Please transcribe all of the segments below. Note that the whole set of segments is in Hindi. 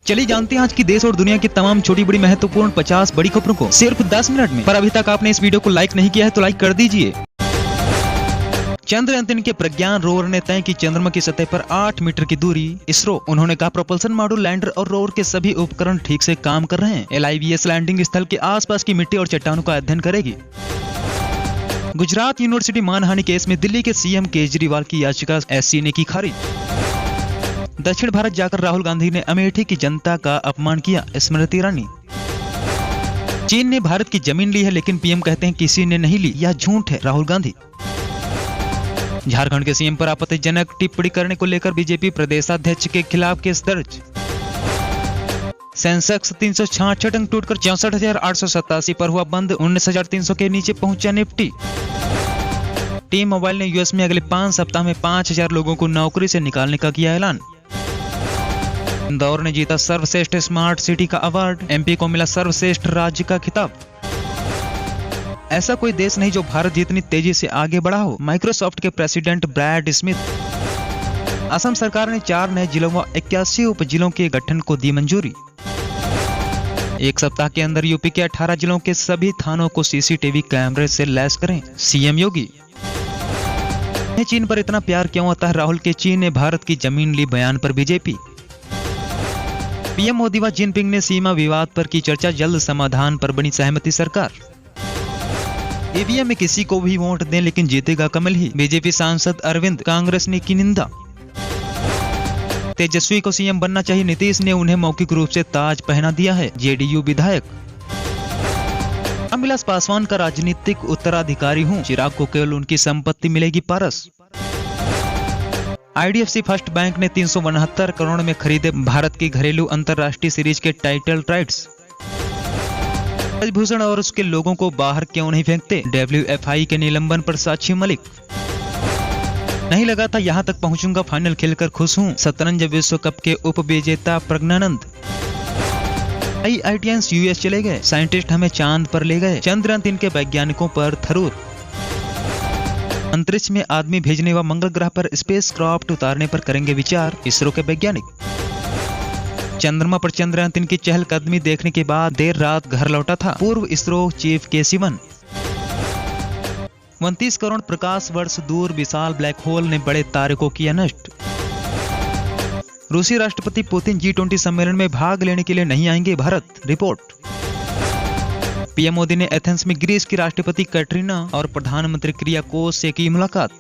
चलिए जानते हैं आज की देश और दुनिया की तमाम छोटी बड़ी महत्वपूर्ण 50 बड़ी खबरों को सिर्फ 10 मिनट में। पर अभी तक आपने इस वीडियो को लाइक नहीं किया है तो लाइक कर दीजिए। चंद्रयान-3 के प्रज्ञान रोवर ने तय की चंद्रमा की सतह पर 8 मीटर की दूरी। इसरो उन्होंने कहा प्रोपल्सन मॉड्यूल, लैंडर और रोवर के सभी उपकरण ठीक से काम कर रहे हैं। LIVS लैंडिंग स्थल के आसपास की मिट्टी और चट्टानों का अध्ययन करेगी। गुजरात यूनिवर्सिटी मानहानि केस में दिल्ली के CM केजरीवाल की याचिका SC ने की खारिज। दक्षिण भारत जाकर राहुल गांधी ने अमेठी की जनता का अपमान किया, स्मृति ईरानी। चीन ने भारत की जमीन ली है लेकिन PM कहते हैं किसी ने नहीं ली, यह झूठ है, राहुल गांधी। झारखंड के CM पर आपत्तिजनक टिप्पणी करने को लेकर बीजेपी प्रदेशाध्यक्ष के खिलाफ केस दर्ज। सेंसेक्स 366 अंक टूटकर 64,887 पर हुआ बंद। 19,300 के नीचे पहुंचा निफ्टी। टी मोबाइल ने US में अगले 5 सप्ताह में 5,000 लोगों को नौकरी से निकालने का किया ऐलान। इंदौर ने जीता सर्वश्रेष्ठ स्मार्ट सिटी का अवार्ड। MP को मिला सर्वश्रेष्ठ राज्य का खिताब। ऐसा कोई देश नहीं जो भारत जितनी तेजी से आगे बढ़ा हो, माइक्रोसॉफ्ट के प्रेसिडेंट ब्रैड स्मिथ। असम सरकार ने 4 नए जिलों व 81 उप जिलों के गठन को दी मंजूरी। एक सप्ताह के अंदर यूपी के 18 जिलों के सभी थानों को CCTV कैमरे से लैस करें, CM योगी। चीन पर इतना प्यार क्यों आता है राहुल के, चीन ने भारत की जमीन ली बयान पर बीजेपी। PM मोदी व जिनपिंग ने सीमा विवाद पर की चर्चा, जल्द समाधान पर बनी सहमति सरकार। EVM में किसी को भी वोट दें लेकिन जीतेगा कमल ही, बीजेपी सांसद अरविंद। कांग्रेस ने की निंदा। तेजस्वी को CM बनना चाहिए, नीतीश ने उन्हें मौखिक रूप से ताज पहना दिया है, JDU विधायक। रामविलास पासवान का राजनीतिक उत्तराधिकारी हूं, चिराग को केवल उनकी संपत्ति मिलेगी पारस। IDFC फर्स्ट बैंक ने 369 करोड़ में खरीदे भारत की घरेलू अंतरराष्ट्रीय सीरीज के टाइटल राइट्स। ब्रजभूषण और उसके लोगों को बाहर क्यों नहीं फेंकते, WFI के निलंबन पर साक्षी मलिक। नहीं लगा था यहाँ तक पहुंचूंगा, फाइनल खेलकर खुश हूं, शतरंज विश्व कप के उप विजेता प्रज्ञानंद। IITians US चले गए, साइंटिस्ट हमें चांद पर ले गए। चंद्रयान-3 के वैज्ञानिकों पर थरूर। अंतरिक्ष में आदमी भेजने व मंगल ग्रह पर स्पेसक्राफ्ट उतारने पर करेंगे विचार, इसरो के वैज्ञानिक। चंद्रमा पर चंद्रयान-3 की चहलकदमी देखने के बाद देर रात घर लौटा था पूर्व इसरो चीफ के सिवन। 29 करोड़ प्रकाश वर्ष दूर विशाल ब्लैक होल ने बड़े तारे को किया नष्ट। रूसी राष्ट्रपति पुतिन G20 सम्मेलन में भाग लेने के लिए नहीं आएंगे भारत, रिपोर्ट। PM मोदी ने एथेंस में ग्रीस की राष्ट्रपति कैटरीना और प्रधानमंत्री किरियाकोस से की मुलाकात।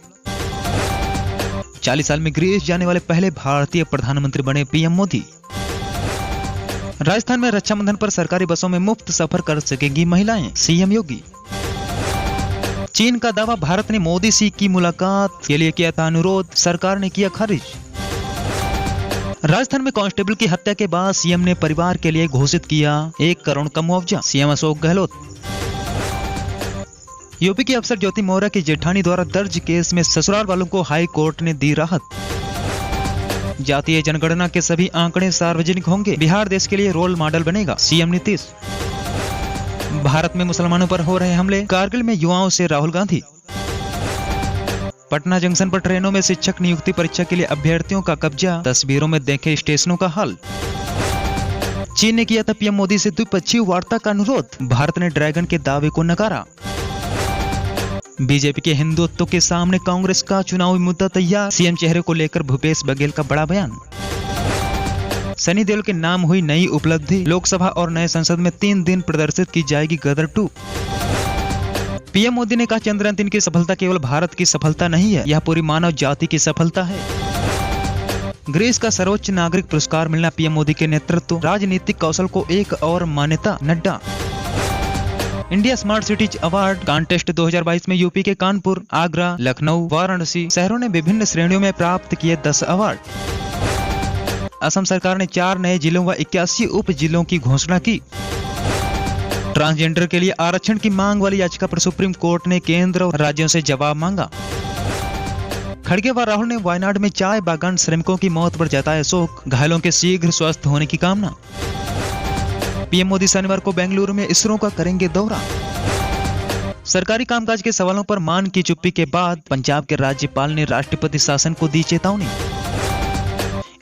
40 साल में ग्रीस जाने वाले पहले भारतीय प्रधानमंत्री बने PM मोदी। राजस्थान में रक्षाबंधन पर सरकारी बसों में मुफ्त सफर कर सकेंगी महिलाएं, CM योगी। चीन का दावा, भारत ने मोदी से की मुलाकात के लिए किया था अनुरोध, सरकार ने किया खारिज। राजस्थान में कांस्टेबल की हत्या के बाद CM ने परिवार के लिए घोषित किया 1 करोड़ का मुआवजा, CM अशोक गहलोत। यूपी की अफसर ज्योति मौर्य की जेठानी द्वारा दर्ज केस में ससुराल वालों को हाई कोर्ट ने दी राहत। जातीय जनगणना के सभी आंकड़े सार्वजनिक होंगे, बिहार देश के लिए रोल मॉडल बनेगा, CM नीतीश। भारत में मुसलमानों पर हो रहे हमले, कारगिल में युवाओं से राहुल गांधी। पटना जंक्शन पर ट्रेनों में शिक्षक नियुक्ति परीक्षा के लिए अभ्यर्थियों का कब्जा, तस्वीरों में देखे स्टेशनों का हाल। चीन ने किया था PM मोदी से द्विपक्षीय वार्ता का अनुरोध, भारत ने ड्रैगन के दावे को नकारा। बीजेपी के हिंदुत्व के सामने कांग्रेस का चुनावी मुद्दा तैयार, CM चेहरे को लेकर भूपेश बघेल का बड़ा बयान। सनी देओल के नाम हुई नई उपलब्धि, लोकसभा और नए संसद में 3 दिन प्रदर्शित की जाएगी गदर 2। PM मोदी ने कहा चंद्रयान-3 की सफलता केवल भारत की सफलता नहीं है, यह पूरी मानव जाति की सफलता है। ग्रीस का सर्वोच्च नागरिक पुरस्कार मिलना PM मोदी के नेतृत्व, राजनीतिक कौशल को एक और मान्यता, Nadda. India smart cities award contest 2022 में यूपी के कानपुर, आगरा, लखनऊ, वाराणसी शहरों ने विभिन्न श्रेणियों में प्राप्त किए 10 अवार्ड। असम सरकार ने 4 नए जिलों व 81 उप जिलों की घोषणा की। ट्रांसजेंडर के लिए आरक्षण की मांग वाली याचिका पर सुप्रीम कोर्ट ने केंद्र और राज्यों से जवाब मांगा। खड़गे व राहुल ने वायनाड में चाय बागान श्रमिकों की मौत पर जताया शोक, घायलों के शीघ्र स्वस्थ होने की कामना। PM मोदी शनिवार को बेंगलुरु में इसरो का करेंगे दौरा। सरकारी कामकाज के सवालों पर मान की चुप्पी के बाद पंजाब के राज्यपाल ने राष्ट्रपति शासन को दी चेतावनी।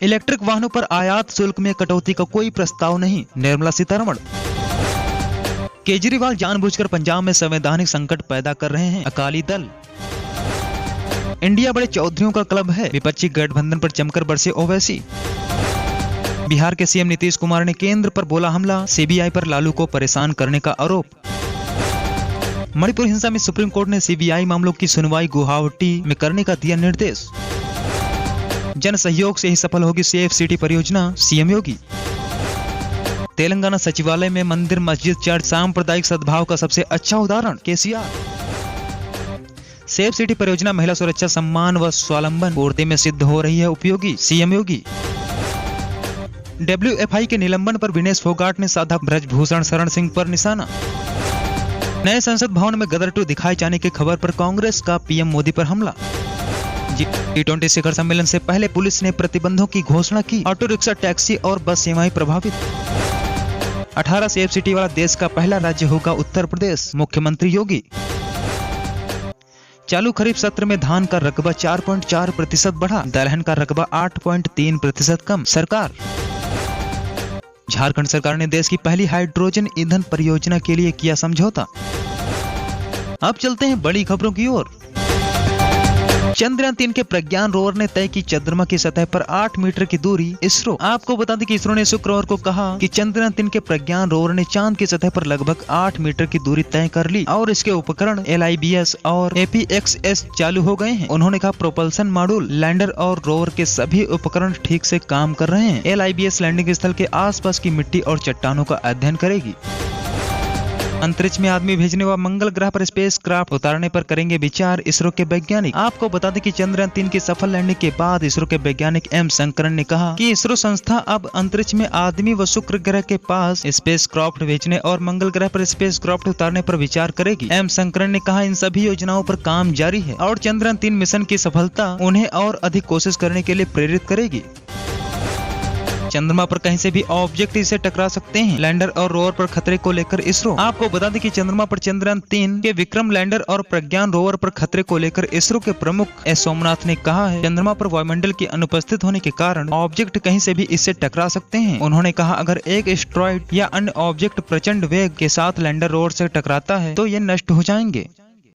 इलेक्ट्रिक वाहनों पर आयात शुल्क में कटौती का कोई प्रस्ताव नहीं, निर्मला सीतारमण। केजरीवाल जानबूझकर पंजाब में संवैधानिक संकट पैदा कर रहे हैं, अकाली दल। इंडिया बड़े चौधरियों का क्लब है, विपक्षी गठबंधन पर जमकर बरसे ओवैसी। बिहार के सीएम नीतीश कुमार ने केंद्र पर बोला हमला, सीबीआई पर लालू को परेशान करने का आरोप। मणिपुर हिंसा में सुप्रीम कोर्ट ने सीबीआई मामलों की सुनवाई गुवाहाटी में करने का दिया निर्देश। जन सहयोग से ही सफल होगी सेफ सिटी परियोजना, सीएम योगी। तेलंगाना सचिवालय में मंदिर, मस्जिद, चर्च सांप्रदायिक सद्भाव का सबसे अच्छा उदाहरण, केसीआर। सेफ सिटी परियोजना महिला सुरक्षा, सम्मान व स्वावलंबन पूर्ति में सिद्ध हो रही है उपयोगी, सीएम योगी। WFI के निलंबन पर विनेश फोगाट ने साधा ब्रजभूषण शरण सिंह पर निशाना। नए संसद भवन में गदर 2 दिखाए जाने की खबर पर कांग्रेस का पीएम मोदी पर हमला। G20 शिखर सम्मेलन से पहले पुलिस ने प्रतिबंधों की घोषणा की, ऑटो रिक्शा, टैक्सी और बस सेवाएं प्रभावित। 18 सेफ सिटी वाला देश का पहला राज्य होगा उत्तर प्रदेश, मुख्यमंत्री योगी। चालू खरीफ सत्र में धान का रकबा 4.4% बढ़ा, दलहन का रकबा 8.3% कम, सरकार। झारखंड सरकार ने देश की पहली हाइड्रोजन ईंधन परियोजना के लिए किया समझौता। अब चलते हैं बड़ी खबरों की ओर। चंद्रयान 3 के प्रज्ञान रोवर ने तय की चंद्रमा की सतह पर 8 मीटर की दूरी। इसरो आपको बता दें कि इसरो ने शुक्रवार को कहा कि चंद्रयान 3 के प्रज्ञान रोवर ने चांद की सतह पर लगभग 8 मीटर की दूरी तय कर ली और इसके उपकरण LIBS और APXS चालू हो गए हैं। उन्होंने कहा प्रोपल्सन मॉड्यूल, लैंडर और रोवर के सभी उपकरण ठीक से काम कर रहे हैं। LIBS लैंडिंग स्थल के आसपास की मिट्टी और चट्टानों का अध्ययन करेगी। अंतरिक्ष में आदमी भेजने व मंगल ग्रह पर स्पेस क्राफ्ट उतारने पर करेंगे विचार, इसरो के वैज्ञानिक। आपको बता दें कि चंद्रयान 3 की सफल लैंडिंग के बाद इसरो के वैज्ञानिक M शंकरन ने कहा कि इसरो संस्था अब अंतरिक्ष में आदमी व शुक्र ग्रह के पास स्पेस क्राफ्ट भेजने और मंगल ग्रह पर स्पेस क्राफ्ट उतारने पर विचार करेगी। M शंकरन ने कहा इन सभी योजनाओं पर काम जारी है और चंद्रयान 3 मिशन की सफलता उन्हें और अधिक कोशिश करने के लिए प्रेरित करेगी। चंद्रमा पर कहीं से भी ऑब्जेक्ट इसे टकरा सकते हैं, लैंडर और रोवर पर खतरे को लेकर इसरो। आपको बता दें कि चंद्रमा पर चंद्रयान 3 के विक्रम लैंडर और प्रज्ञान रोवर पर खतरे को लेकर इसरो के प्रमुख S सोमनाथ ने कहा है चंद्रमा पर वायुमंडल की अनुपस्थित होने के कारण ऑब्जेक्ट कहीं से भी इससे टकरा सकते हैं। उन्होंने कहा अगर एक एस्ट्रॉइड या अन्य ऑब्जेक्ट प्रचंड वेग के साथ लैंडर रोवर से टकराता है तो ये नष्ट हो जाएंगे।